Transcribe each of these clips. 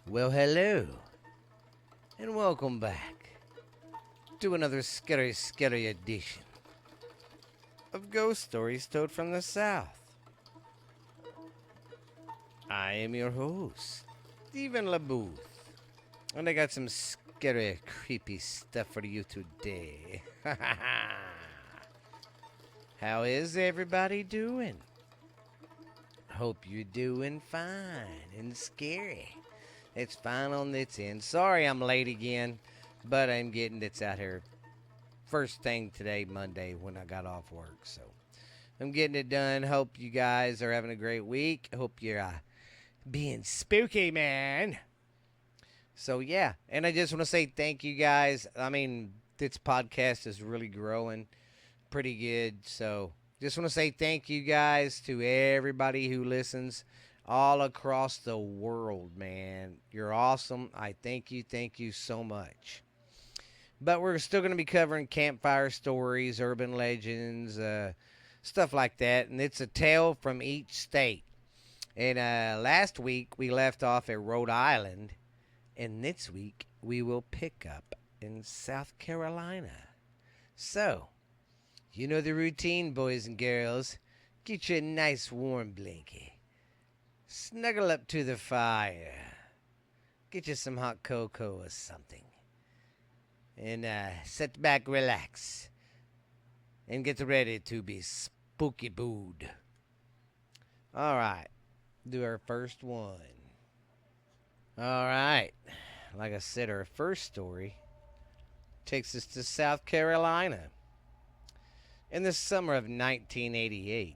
Well, hello, and welcome back to another scary edition of Ghost Stories Told from the South. I am your host, Stephen LaBooth, and I got some scary, creepy stuff for you today. How is everybody doing? Hope you're doing fine and scary. It's fine on its end. Sorry I'm late again, but I'm getting this out here first thing today, Monday, when I got off work. So I'm getting it done. Hope you guys are having a great week. Hope you're being spooky, man. So yeah, and I just want to say thank you guys. I mean, this podcast is really growing pretty good. So just want to say thank you guys to everybody who listens all across the world, man. You're awesome. I thank you so much. But we're still going to be covering campfire stories, urban legends, stuff like that. And it's a tale from each state. And last week we left off at Rhode Island. And this week we will pick up in South Carolina. So, you know the routine, boys and girls. Get you a nice warm blanket. Snuggle up to the fire. Get you some hot cocoa or something. And sit back, relax. And get ready to be spooky booed. Alright, do our first one. Alright, like I said, our first story takes us to South Carolina. In the summer of 1988,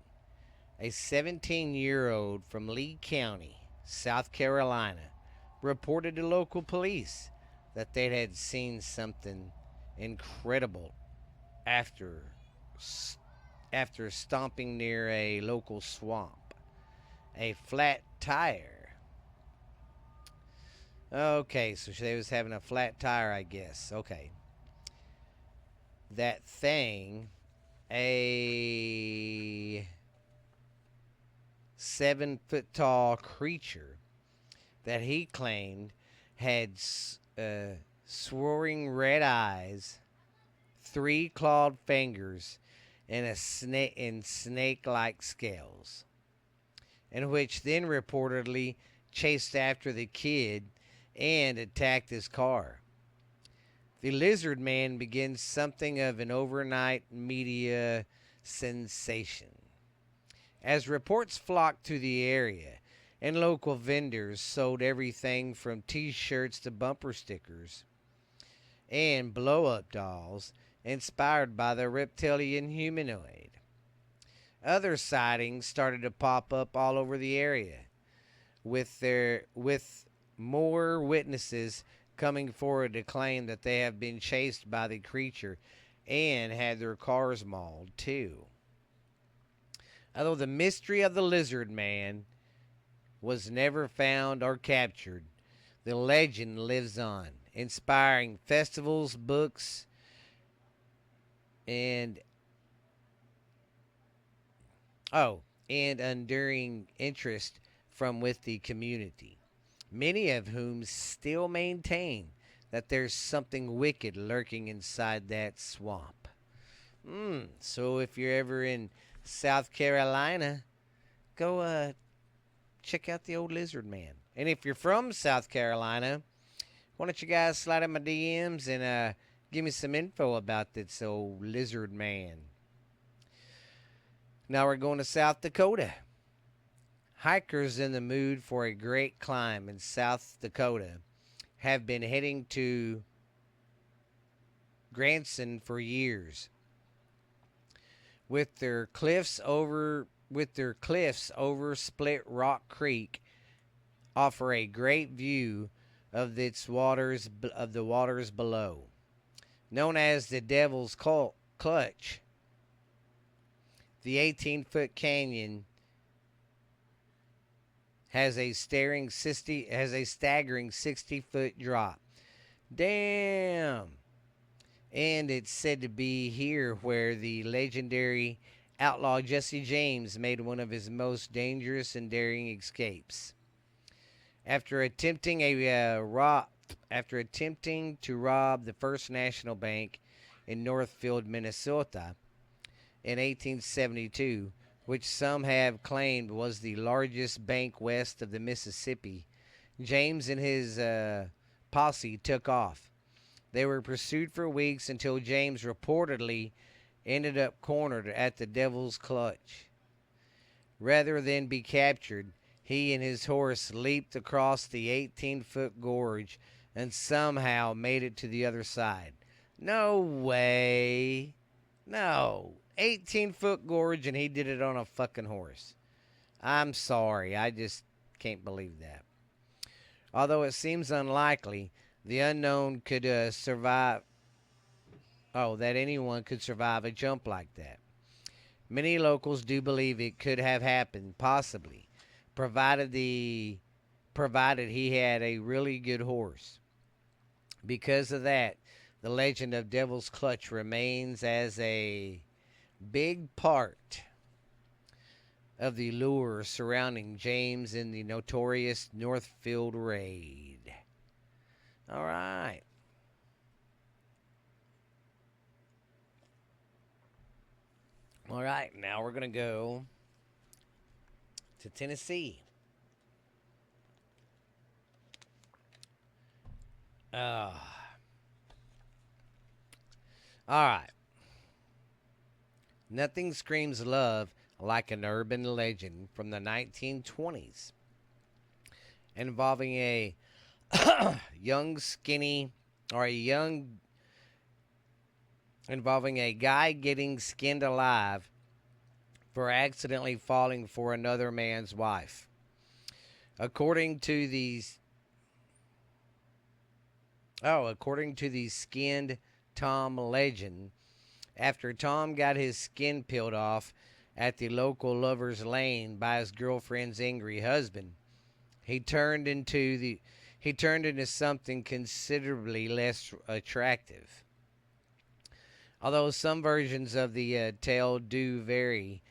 a 17-year-old from Lee County, South Carolina, reported to local police that they had seen something incredible after stomping near a local swamp. A flat tire. Okay, so they was having a flat tire, I guess. Okay. That thing, a 7-foot tall creature that he claimed had swirling red eyes, 3 clawed fingers, and snake-like scales, and which then reportedly chased after the kid and attacked his car. The lizard man begins something of an overnight media sensation, as reports flocked to the area, and local vendors sold everything from t-shirts to bumper stickers and blow-up dolls inspired by the reptilian humanoid. Other sightings started to pop up all over the area, with more witnesses coming forward to claim that they have been chased by the creature and had their cars mauled too. Although the mystery of the lizard man was never found or captured, the legend lives on, inspiring festivals, books, and enduring interest from with the community, many of whom still maintain that there's something wicked lurking inside that swamp. So if you're ever in South Carolina, go check out the old lizard man. And if you're from South Carolina, why don't you guys slide in my DMs and give me some info about this old lizard man. Now we're going to South Dakota. Hikers in the mood for a great climb in South Dakota have been heading to Grandson for years. With their cliffs over Split Rock Creek offer a great view of the waters below. Known as the Devil's Clutch, the 18-foot canyon has a staggering 60-foot drop. Damn. And it's said to be here where the legendary outlaw Jesse James made one of his most dangerous and daring escapes. After attempting a rob, after attempting to rob the First National Bank in Northfield, Minnesota, in 1872, which some have claimed was the largest bank west of the Mississippi, James and his posse took off. They were pursued for weeks until James reportedly ended up cornered at the Devil's Clutch. Rather than be captured, he and his horse leaped across the 18-foot gorge and somehow made it to the other side. No way. No. 18-foot gorge and he did it on a fucking horse. I'm sorry. I just can't believe that. Although it seems unlikely, the unknown could survive. Oh, that anyone could survive a jump like that. Many locals do believe it could have happened, possibly, provided he had a really good horse. Because of that, the legend of Devil's Clutch remains as a big part of the lure surrounding James in the notorious Northfield raid. All right. All right, now we're going to go to Tennessee. All right. Nothing screams love like an urban legend from the 1920s involving a young skinny or a young involving a guy getting skinned alive for accidentally falling for another man's wife. According to the Skinned Tom legend, after Tom got his skin peeled off at the local lover's lane by his girlfriend's angry husband, he turned into something considerably less attractive. Although some versions of the tale do vary,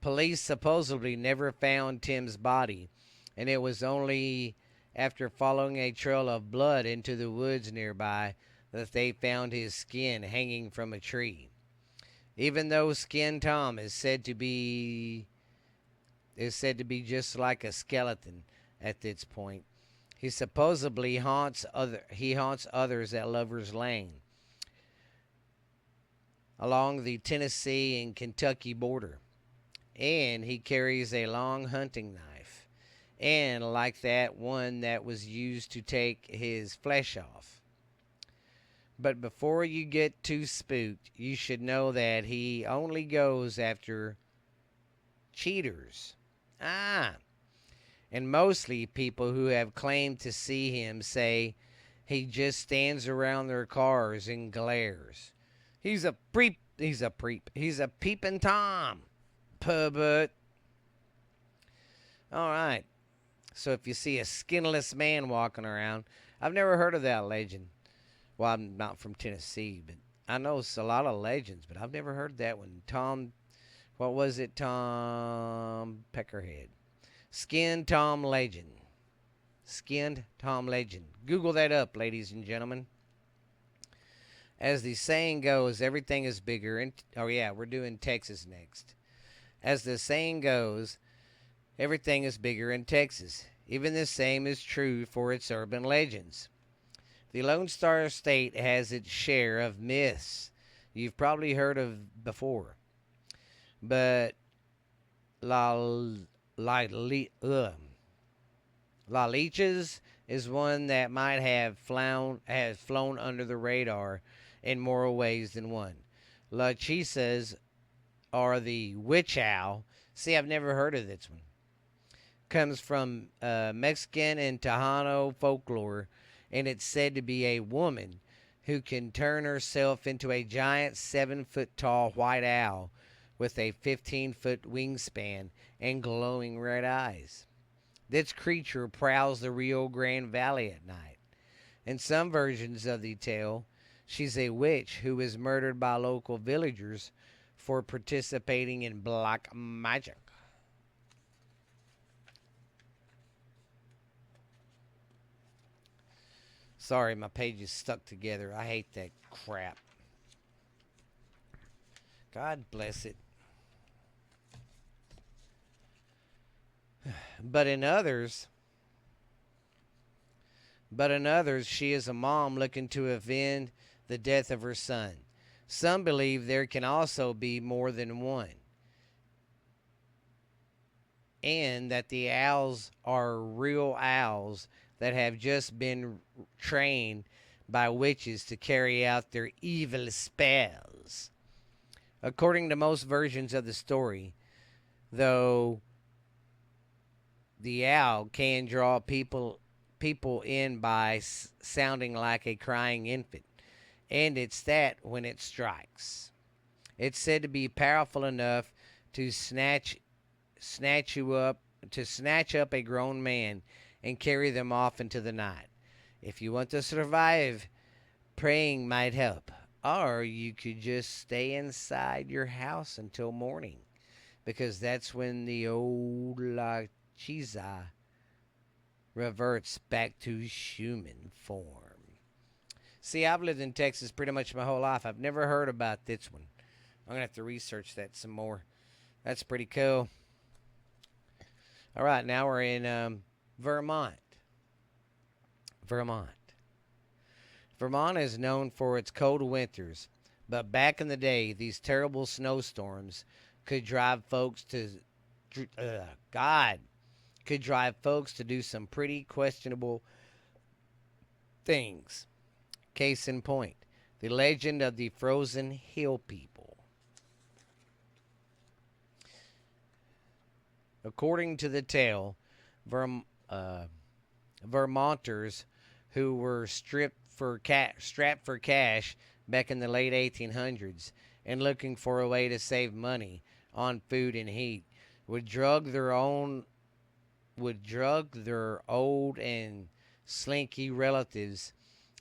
police supposedly never found Tim's body, and it was only after following a trail of blood into the woods nearby that they found his skin hanging from a tree. Even though Skin Tom is said to be just like a skeleton at this point, he supposedly haunts others at Lover's Lane along the Tennessee and Kentucky border, and he carries a long hunting knife, and like that one that was used to take his flesh off. But before you get too spooked, you should know that he only goes after cheaters. And mostly people who have claimed to see him say he just stands around their cars and glares. He's a peeping Tom. But all right. So if you see a skinless man walking around, I've never heard of that legend. Well, I'm not from Tennessee, but I know it's a lot of legends, but I've never heard that one. Tom, what was it? Tom Peckerhead. Skinned Tom legend. Skinned Tom legend. Google that up, ladies and gentlemen. As the saying goes, everything is bigger. We're doing Texas next. As the saying goes, everything is bigger in Texas. Even the same is true for its urban legends. The Lone Star State has its share of myths you've probably heard of before. But La Leeches is one that might have flown under the radar in more ways than one. La Chisas, or the witch owl. See, I've never heard of this one. Comes from Mexican and Tejano folklore, and it's said to be a woman who can turn herself into a giant 7-foot tall white owl with a 15-foot wingspan and glowing red eyes. This creature prowls the Rio Grande Valley at night. In some versions of the tale, she's a witch who was murdered by local villagers for participating in black magic. Sorry, my page is stuck together. I hate that crap. God bless it. But in others, she is a mom looking to avenge the death of her son. Some believe there can also be more than one, and that the owls are real owls that have just been trained by witches to carry out their evil spells. According to most versions of the story, though, the owl can draw people in by sounding like a crying infant, and it's that when it strikes. It's said to be powerful enough to snatch you up to snatch up a grown man and carry them off into the night. If you want to survive, praying might help. Or you could just stay inside your house until morning, because that's when the old La Chiza reverts back to human form. See, I've lived in Texas pretty much my whole life. I've never heard about this one. I'm going to have to research that some more. That's pretty cool. All right, now we're in Vermont. Vermont is known for its cold winters, but back in the day, these terrible snowstorms could drive folks to do some pretty questionable things. Case in point, the legend of the frozen hill people. According to the tale, Vermonters who were strapped for cash back in the late 1800s and looking for a way to save money on food and heat would drug their old and slinky relatives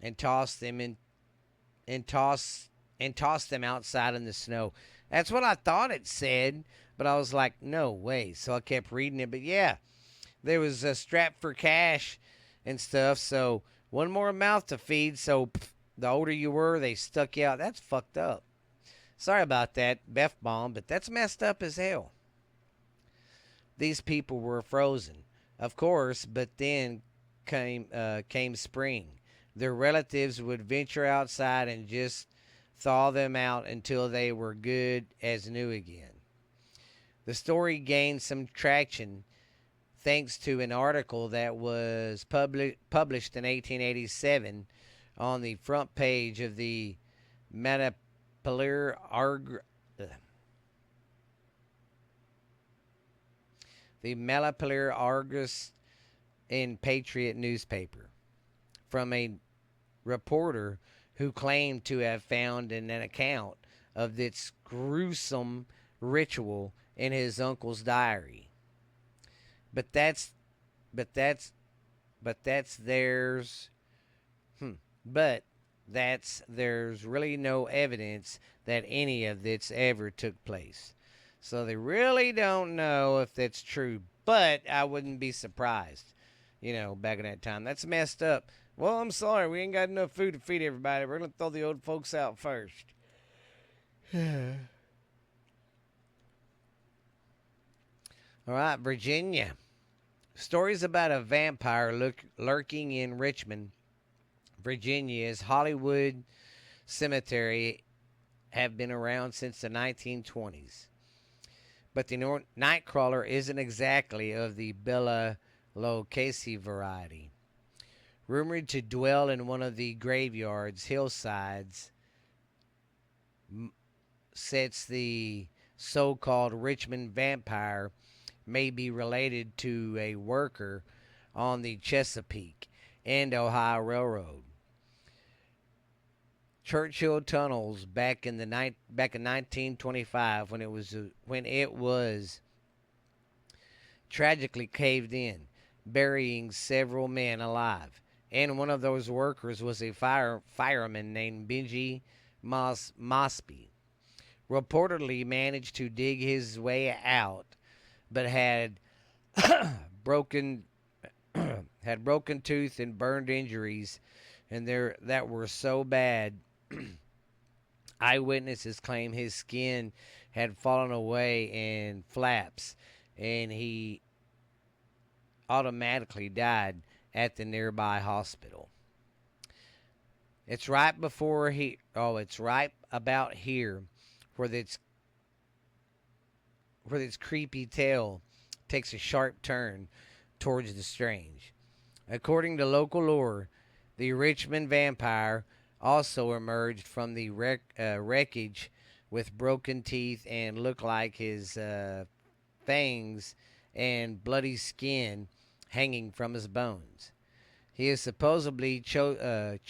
and toss them outside in the snow. That's what I thought it said, but I was like, no way. So I kept reading it. But yeah, there was a strap for cash and stuff. So one more mouth to feed. So the older you were, they stuck you out. That's fucked up. Sorry about that, F-bomb, but that's messed up as hell. These people were frozen, of course, but then came spring. Their relatives would venture outside and just thaw them out until they were good as new again. The story gained some traction thanks to an article that was published in 1887 on the front page of the Manipulator Argus and Patriot newspaper from a reporter who claimed to have found an account of this gruesome ritual in his uncle's diary. But that's there's really no evidence that any of this ever took place. So they really don't know if that's true, but I wouldn't be surprised, back in that time. That's messed up. Well, I'm sorry, we ain't got enough food to feed everybody. We're going to throw the old folks out first. All right, Virginia. Stories about a vampire lurking in Richmond, Virginia's Hollywood Cemetery have been around since the 1920s. But the Nightcrawler isn't exactly of the Bela Lugosi variety. Rumored to dwell in one of the graveyard's hillsides sets the so-called Richmond vampire may be related to a worker on the Chesapeake and Ohio Railroad. Churchill Tunnels back in 1925 when it was tragically caved in, burying several men alive. And one of those workers was a fireman named Benji Mosby. Reportedly managed to dig his way out, but had broken tooth and burned injuries and there that were so bad. Eyewitnesses claim his skin had fallen away in flaps, and he automatically died at the nearby hospital. It's right before he. Oh, it's right about here, where its creepy tale takes a sharp turn towards the strange. According to local lore, the Richmond vampire also emerged from the wreckage with broken teeth and looked like his fangs and bloody skin hanging from his bones. He is supposedly chased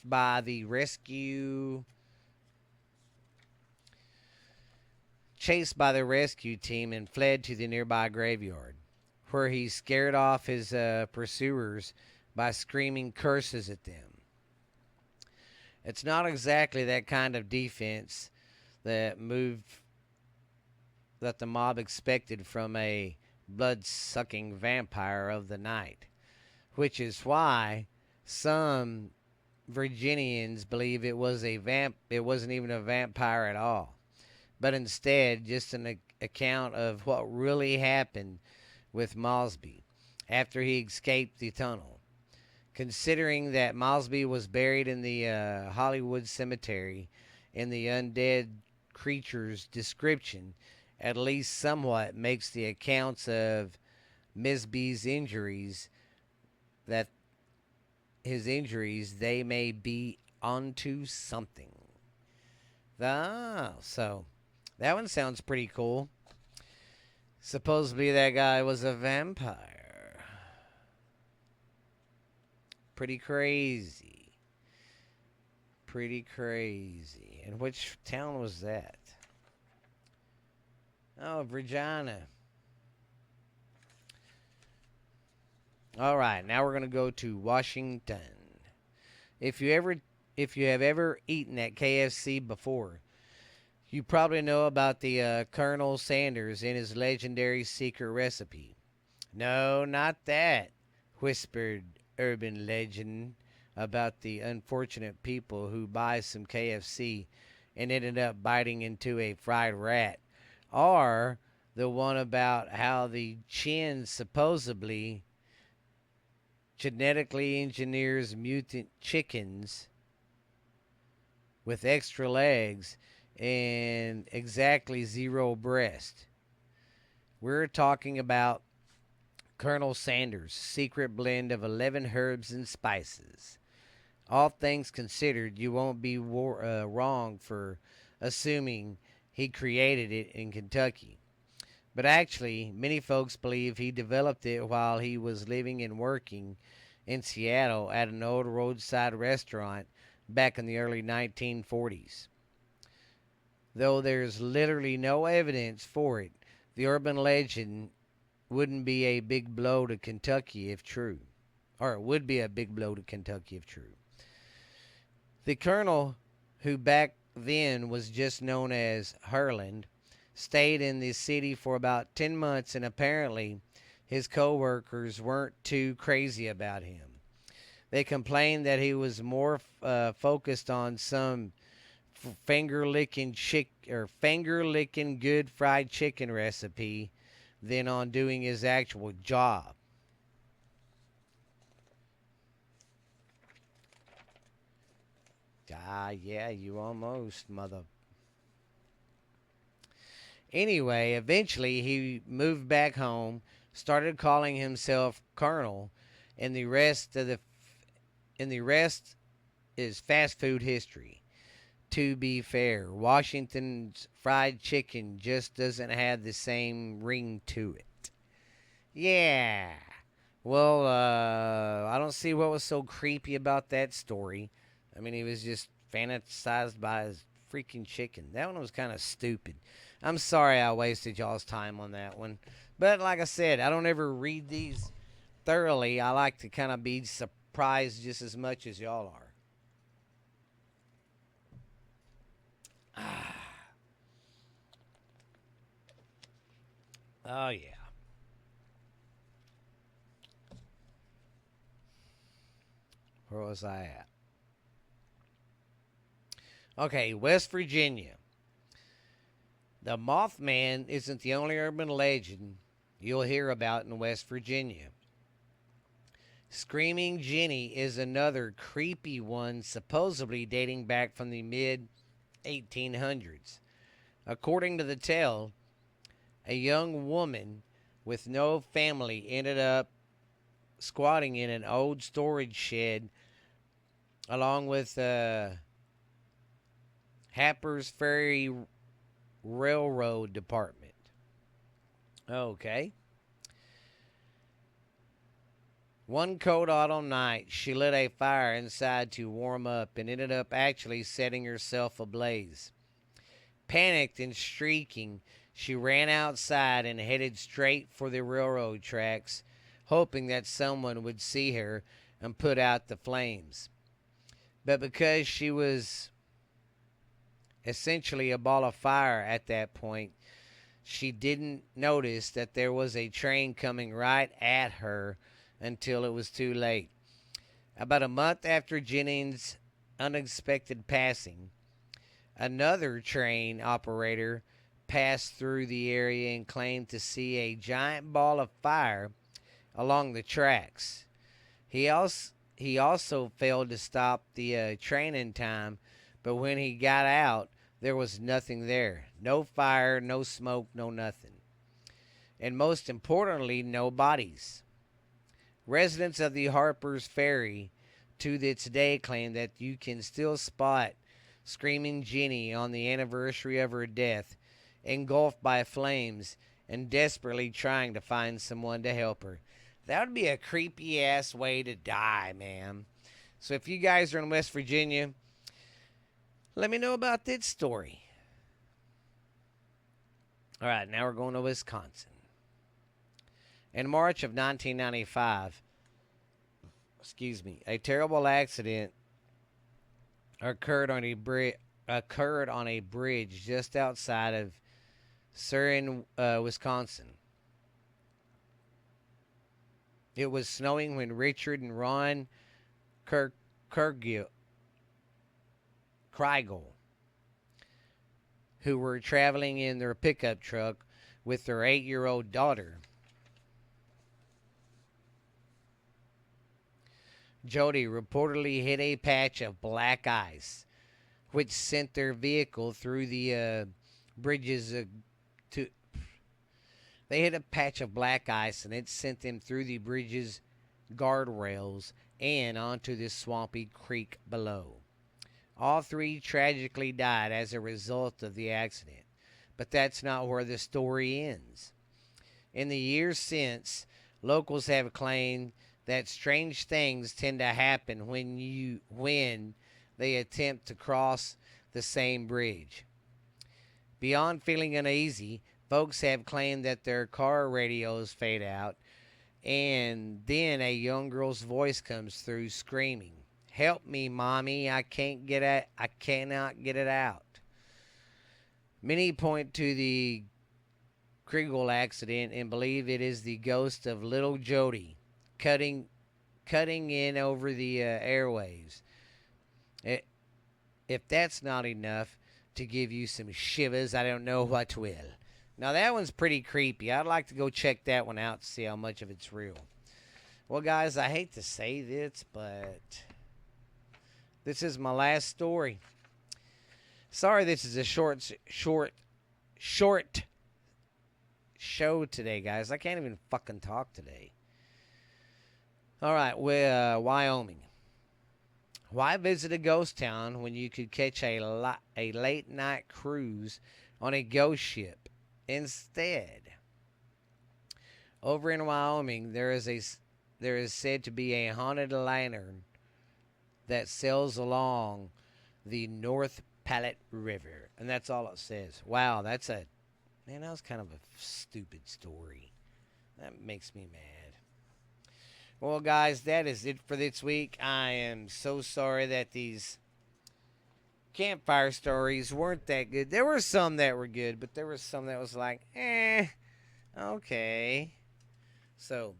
by the rescue team and fled to the nearby graveyard, where he scared off his pursuers by screaming curses at them. It's not exactly that kind of defense that the mob expected from a blood-sucking vampire of the night, which is why some Virginians believe it wasn't even a vampire at all, but instead just an account of what really happened with Mosby after he escaped the tunnel. Considering that Mosby was buried in the Hollywood Cemetery in the undead creature's description, at least somewhat makes the accounts of Mosby's injuries that his injuries, they may be onto something. So that one sounds pretty cool. Supposedly that guy was a vampire. Pretty crazy. Pretty crazy. And which town was that? Oh, Virginia. All right, now we're going to go to Washington. If you have ever eaten at KFC before, you probably know about the Colonel Sanders and his legendary secret recipe. No, not that, whispered urban legend about the unfortunate people who buy some KFC and ended up biting into a fried rat, or the one about how the Chin supposedly genetically engineers mutant chickens with extra legs and exactly zero breast. We're talking about Colonel Sanders' secret blend of 11 herbs and spices. All things considered, you won't be wrong for assuming he created it in Kentucky. But actually, many folks believe he developed it while he was living and working in Seattle at an old roadside restaurant back in the early 1940s. Though there's literally no evidence for it, the urban legend wouldn't be a big blow to Kentucky if true. Or it would be a big blow to Kentucky if true. The colonel, who back then was just known as Hurland, stayed in the city for about 10 months, and apparently his co-workers weren't too crazy about him. They complained that he was more focused on some finger-licking good fried chicken recipe than on doing his actual job. Yeah, you almost, mother. Anyway, eventually he moved back home, started calling himself Colonel, and the rest is fast food history. To be fair, Washington's fried chicken just doesn't have the same ring to it. Yeah. Well, I don't see what was so creepy about that story. I mean, he was just fantasized by his freaking chicken. That one was kind of stupid. I'm sorry I wasted y'all's time on that one. But like I said, I don't ever read these thoroughly. I like to kind of be surprised just as much as y'all are. Oh, yeah. Where was I at? Okay, West Virginia. The Mothman isn't the only urban legend you'll hear about in West Virginia. Screaming Jenny is another creepy one, supposedly dating back from the mid 1800s. According to the tale, a young woman with no family ended up squatting in an old storage shed along with Harper's Ferry Railroad Department. Okay. One cold autumn night, she lit a fire inside to warm up and ended up actually setting herself ablaze. Panicked and shrieking, she ran outside and headed straight for the railroad tracks, hoping that someone would see her and put out the flames. But because she was essentially a ball of fire at that point, she didn't notice that there was a train coming right at her until it was too late. About a month after Jennings' unexpected passing, another train operator passed through the area and claimed to see a giant ball of fire along the tracks. He also failed to stop the train in time, but when he got out, there was nothing there. No fire, no smoke, no nothing. And most importantly, no bodies. Residents of the Harper's Ferry to this day claim that you can still spot Screaming Jenny on the anniversary of her death, engulfed by flames and desperately trying to find someone to help her. That would be a creepy ass way to die, man. So if you guys are in West Virginia, let me know about this story. All right, now we're going to Wisconsin. In March of 1995, a terrible accident occurred on a bridge just outside of Surin, Wisconsin. It was snowing when Richard and Ron Kriegel, who were traveling in their pickup truck with their 8-year-old daughter, Jody, reportedly hit a patch of black ice, which sent their vehicle through the bridges to. They hit a patch of black ice, and it sent them through the bridge's guardrails and onto the swampy creek below. All three tragically died as a result of the accident, but that's not where the story ends. In the years since, locals have claimed that strange things tend to happen when they attempt to cross the same bridge. Beyond feeling uneasy, folks have claimed that their car radios fade out, and then a young girl's voice comes through screaming, "Help me, mommy! I cannot get it out." Many point to the Kriegel accident and believe it is the ghost of little Jody cutting in over the airwaves. If that's not enough to give you some shivers, I don't know what will. Now that one's pretty creepy. I'd like to go check that one out to see how much of it's real. Well, guys, I hate to say this, but this is my last story. Sorry, this is a short show today, guys. I can't even fucking talk today. All right, Wyoming. Why visit a ghost town when you could catch a late night cruise on a ghost ship instead? Over in Wyoming, there is said to be a haunted lantern that sails along the North Platte River, and that's all it says. Wow, that was kind of a stupid story. That makes me mad. Well, guys, that is it for this week. I am so sorry that these campfire stories weren't that good. There were some that were good, but there was some that was like, okay. So,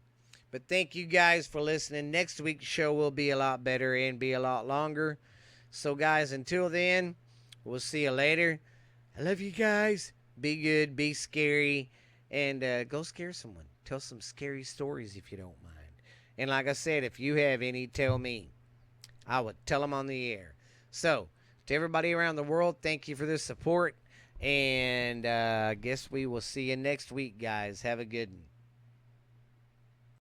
But thank you guys for listening. Next week's show will be a lot better and be a lot longer. So, guys, until then, we'll see you later. I love you guys. Be good, be scary, and go scare someone. Tell some scary stories if you don't mind. And like I said, if you have any, tell me. I would tell them on the air. So, to everybody around the world, thank you for the support. And I guess we will see you next week, guys. Have a good one.